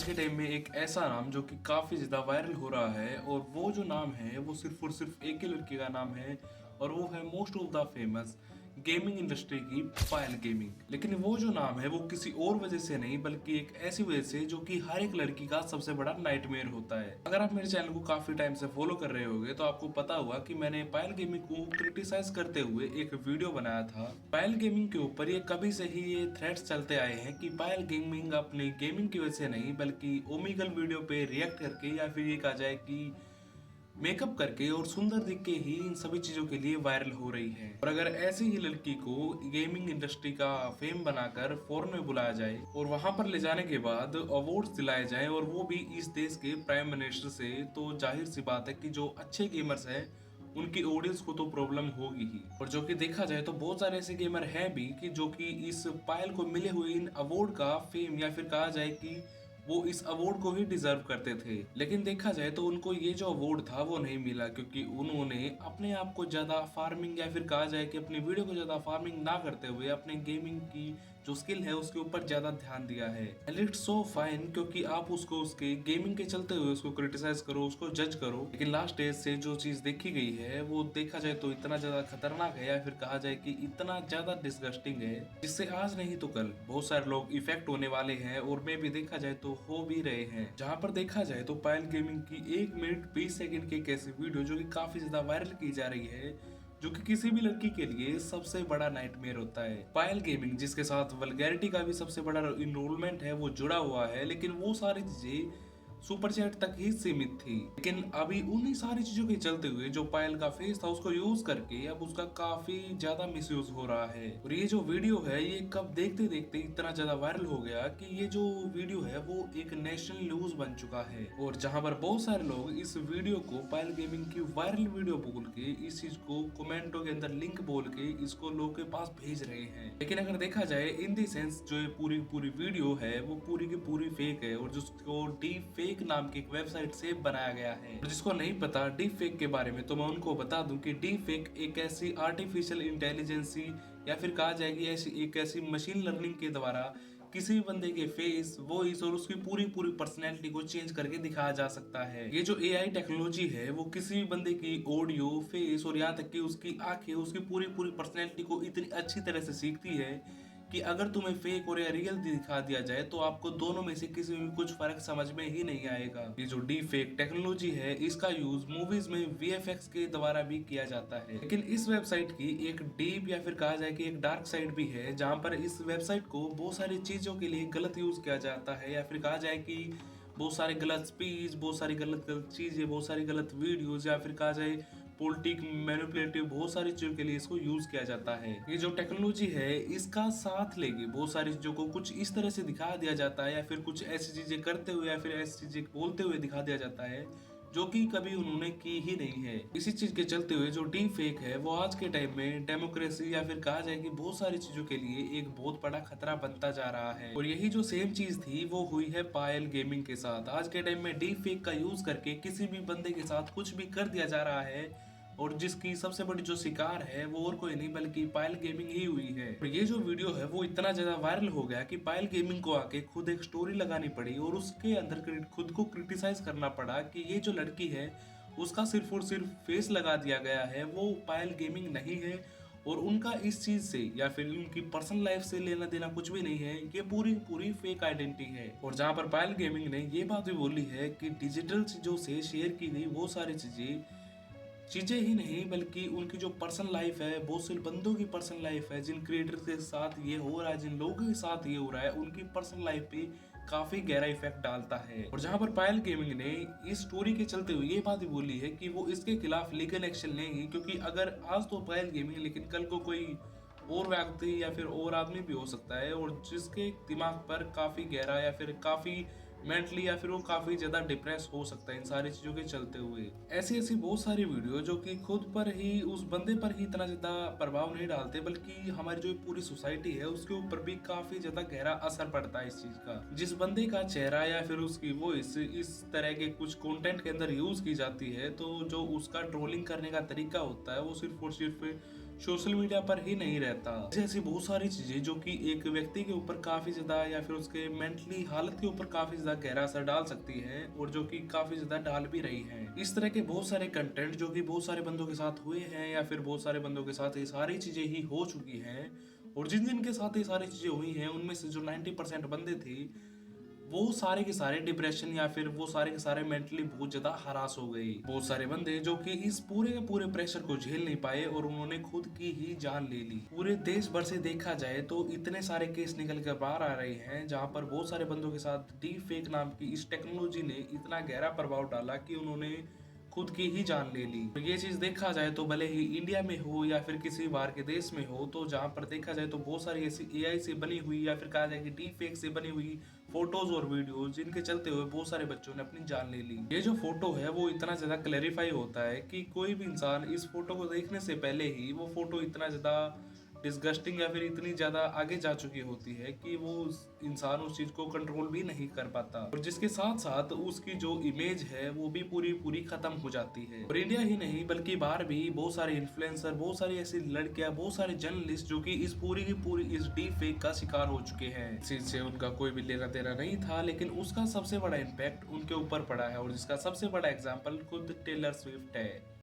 आज के टाइम में एक ऐसा नाम जो कि काफ़ी ज़्यादा वायरल हो रहा है और वो जो नाम है वो सिर्फ़ और सिर्फ़ एक ही लड़की का नाम है और वो है most of the famous gaming industry की पायल गेमिंग। लेकिन वो जो नाम है वो किसी और वजह से नहीं बल्कि एक ऐसी वजह से जो कि हर एक लड़की का सबसे बड़ा नाइटमेयर होता है। अगर आप मेरे चैनल को काफ़ी टाइम से फॉलो कर रहे होंगे तो आपको पता होगा कि मैंने पायल गेमिंग को क्रिटिसाइज करते हुए एक वीडियो बनाया था। पायल गेमिंग के ऊपर ये कभी से ही ये थ्रेड्स चलते आए हैं कि पायल गेमिंग अपनी गेमिंग की वजह से नहीं बल्कि ओमेगल वीडियो पे रिएक्ट करके या फिर ये कहा जाए कि मेकअप करके और सुंदर दिख के ही इन सभी चीजों के लिए वायरल हो रही है। और अगर ऐसी ही लड़की को गेमिंग इंडस्ट्री का फेम बनाकर फॉरेन में बुलाया जाए और वहां पर ले जाने के बाद अवार्ड्स दिलाए जाएं और वो भी इस देश के प्राइम मिनिस्टर से, तो जाहिर सी बात है कि जो अच्छे गेमर्स हैं उनकी ऑडियंस को तो प्रॉब्लम होगी ही। और जो कि देखा जाए तो बहुत सारे ऐसे गेमर हैं भी कि जो कि इस पायल को मिले हुए इन अवार्ड का फेम या फिर कहा जाए कि वो इस अवार्ड को ही डिजर्व करते थे। लेकिन देखा जाए तो उनको ये जो अवार्ड था वो नहीं मिला क्योंकि उन्होंने अपने आप को ज्यादा फार्मिंग या फिर कहा जाए कि अपनी वीडियो को ज्यादा फार्मिंग ना करते हुए अपने गेमिंग की जो स्किल है उसके ऊपर ज्यादा ध्यान दिया है। एंड इट्स सो फाइन क्योंकि आप उसको उसके गेमिंग के चलते हुए उसको क्रिटिसाइज करो, उसको जज करो, लेकिन लास्ट स्टेज से जो चीज देखी गई है वो देखा जाए तो इतना ज्यादा खतरनाक है या फिर कहा जाए कि इतना ज्यादा डिस्गस्टिंग है जिससे आज नहीं तो कल बहुत सारे लोग इफेक्ट होने वाले हैं और मे भी देखा जाए तो हो भी रहे हैं। जहां पर देखा जाए तो पायल गेमिंग की 1 मिनट 20 सेकंड की एक ऐसी वीडियो जो कि काफी ज्यादा वायरल की जा रही है जो कि किसी भी लड़की के लिए सबसे बड़ा नाइटमेयर होता है। पायल गेमिंग जिसके साथ वल्गैरिटी का भी सबसे बड़ा इनरोलमेंट है वो जुड़ा हुआ है, लेकिन वो सारी चीजें सुपर चैट तक ही सीमित थी। लेकिन अभी उन्हीं सारी चीजों के चलते हुए जो पायल का फेस था उसको यूज करके अब उसका काफी ज्यादा मिसयूज हो रहा है। और ये जो वीडियो है ये कब देखते देखते इतना ज्यादा वायरल हो गया कि ये जो वीडियो है वो एक नेशनल न्यूज बन चुका है। और जहां पर बहुत सारे लोग इस वीडियो को पायल गेमिंग की वायरल वीडियो बोल के इस चीज को कमेंटों के अंदर लिंक बोल के इसको लोग के पास भेज रहे हैं। लेकिन अगर देखा जाए इन दी सेंस जो ये पूरी पूरी वीडियो है वो पूरी की पूरी फेक है और जिसको डीप फेक नाम की एक वेबसाइट से बनाया गया है। और जिसको नहीं पता डीप फेक के बारे में तो मैं उनको बता दूं कि डीप फेक एक ऐसी आर्टिफिशियल इंटेलिजेंसी या फिर कहा जाएगी ऐसी एक ऐसी मशीन लर्निंग के द्वारा किसी भी बंदे के फेस, वॉइस और उसकी पूरी पूरी पर्सनैलिटी को चेंज करके दिखाया जा सकता है। ये जो एआई टेक्नोलॉजी है वो किसी भी बंदे की ऑडियो, फेस और यहाँ तक कि उसकी आंखें, उसकी पूरी पूरी पर्सनैलिटी को इतनी अच्छी तरह से सीखती है कि अगर तुम्हें फेक और या रियल दिखा दिया जाए तो आपको दोनों में से किसी में कुछ फर्क समझ में ही नहीं आएगा। ये जो डीप फेक टेक्नोलॉजी है इसका यूज मूवीज में वीएफएक्स के द्वारा भी किया जाता है। लेकिन इस वेबसाइट की एक डीप या फिर कहा जाए कि एक डार्क साइड भी है जहां पर इस वेबसाइट को बहुत सारी चीजों के लिए गलत यूज किया जाता है या फिर कहा जाए कि बहुत सारे गलत स्पीच, बहुत सारी गलत गलत चीजें, बहुत सारी गलत वीडियोज या फिर कहा जाए पॉलिटिक मैनिपुलेटिव बहुत सारी चीजों के लिए इसको यूज किया जाता है। ये जो टेक्नोलॉजी है इसका साथ लेके बहुत सारी चीजों को कुछ इस तरह से दिखा दिया जाता है या फिर कुछ ऐसी चीजें करते हुए या फिर ऐसी चीजें बोलते हुए दिखा दिया जाता है जो कि कभी उन्होंने की ही नहीं है। इसी चीज के चलते हुए जो डीप फेक है वो आज के टाइम में डेमोक्रेसी या फिर कहा जाए कि बहुत सारी चीजों के लिए एक बहुत बड़ा खतरा बनता जा रहा है। और यही जो सेम चीज थी वो हुई है पायल गेमिंग के साथ। आज के टाइम में डीप फेक का यूज करके किसी भी बंदे के साथ कुछ भी कर दिया जा रहा है और जिसकी सबसे बड़ी जो शिकार है वो और कोई नहीं बल्कि पायल गेमिंग ही हुई है। और ये जो वीडियो है वो इतना ज्यादा वायरल हो गया कि पायल गेमिंग को आके खुद एक स्टोरी लगानी पड़ी और उसके अंदर खुद को क्रिटिसाइज करना पड़ा कि ये जो लड़की है उसका सिर्फ और सिर्फ फेस लगा दिया गया है, वो पायल गेमिंग नहीं है और उनका इस चीज से या फिर उनकी पर्सनल लाइफ से लेना देना कुछ भी नहीं है, ये पूरी पूरी फेक आइडेंटिटी है। और जहां पर पायल गेमिंग ने ये बात भी बोली है कि डिजिटल चीजों से शेयर की गई वो सारी चीजें ही नहीं बल्कि उनकी जो पर्सनल लाइफ है, बहुत से बंदों की पर्सनल लाइफ है, जिन क्रिएटर के साथ ये हो रहा है, जिन लोगों के साथ ये हो रहा है, उनकी पर्सनल लाइफ पे काफी गहरा इफेक्ट डालता है। और जहां पर पायल गेमिंग ने इस स्टोरी के चलते हुए ये बात भी बोली है कि वो इसके खिलाफ लीगल एक्शन लेंगी क्योंकि अगर आज तो पायल गेमिंग लेकिन कल को कोई और व्यक्ति या फिर और आदमी भी हो सकता है और जिसके दिमाग पर काफी गहरा या फिर काफी मेंटली या फिर वो काफी ज्यादा डिप्रेस हो सकता है इन सारी चीजों के चलते हुए। ऐसी ऐसी बहुत सारी वीडियो जो कि खुद पर ही उस बंदे पर ही इतना ज्यादा प्रभाव नहीं डालते बल्कि हमारी जो पूरी सोसाइटी है उसके ऊपर भी काफी ज्यादा गहरा असर पड़ता है इस चीज का। जिस बंदे का चेहरा या फिर उसकी वॉइस इस तरह के कुछ कंटेंट के अंदर यूज की जाती है तो जो उसका ट्रोलिंग करने का तरीका होता है वो सिर्फ और सिर्फ सोशल मीडिया पर ही नहीं रहता। ऐसी बहुत सारी चीजें जो कि एक व्यक्ति के ऊपर काफी ज्यादा या फिर उसके मेंटली हालत के ऊपर काफी ज्यादा गहरा असर डाल सकती है और जो कि काफी ज्यादा डाल भी रही है। इस तरह के बहुत सारे कंटेंट जो कि बहुत सारे बंदों के साथ हुए हैं या फिर बहुत सारे बंदों के साथ ये सारी चीजें ही हो चुकी हैं, और जिन जिन के साथ ये सारी चीजें हुई हैं उनमें से जो 90% बंदे थे वो सारे के सारे डिप्रेशन या फिर वो सारे के सारे मेंटली बहुत ज्यादा हरास हो गए। बहुत सारे बंदे जो कि इस पूरे के पूरे प्रेशर को झेल नहीं पाए और उन्होंने खुद की ही जान ले ली। पूरे देश भर से देखा जाए तो इतने सारे केस निकल कर बाहर आ रहे हैं जहां पर बहुत सारे बंदों के साथ डीप फेक नाम की इस टेक्नोलॉजी ने इतना गहरा प्रभाव डाला कि उन्होंने खुद की ही जान ले ली। तो ये चीज देखा जाए तो भले ही इंडिया में हो या फिर किसी बाहर के देश में हो, तो जहाँ पर देखा जाए तो बहुत सारी ऐसी एआई से बनी हुई या फिर कहा जाए कि डीप फेक से बनी हुई फोटोज और वीडियोज जिनके चलते हुए बहुत सारे बच्चों ने अपनी जान ले ली। ये जो फोटो है वो इतना ज्यादा क्लैरिफाई होता है कि कोई भी इंसान इस फोटो को देखने से पहले ही वो फोटो इतना ज्यादा डिस्गस्टिंग या फिर इतनी ज्यादा आगे जा चुकी होती है कि वो इंसान उस चीज को कंट्रोल भी नहीं कर पाता, और जिसके साथ साथ उसकी जो इमेज है वो भी पूरी पूरी खत्म हो जाती है। और इंडिया ही नहीं बल्कि बाहर भी बहुत सारे इन्फ्लुएंसर, बहुत सारी ऐसी लड़कियां, बहुत सारे जर्नलिस्ट जो कि इस पूरी की पूरी इस डीप फेक का शिकार हो चुके हैं। इस चीज से उनका कोई भी लेना देना नहीं था, लेकिन उसका सबसे बड़ा इम्पैक्ट उनके ऊपर पड़ा है, और जिसका सबसे बड़ा एग्जाम्पल खुद टेलर स्विफ्ट है।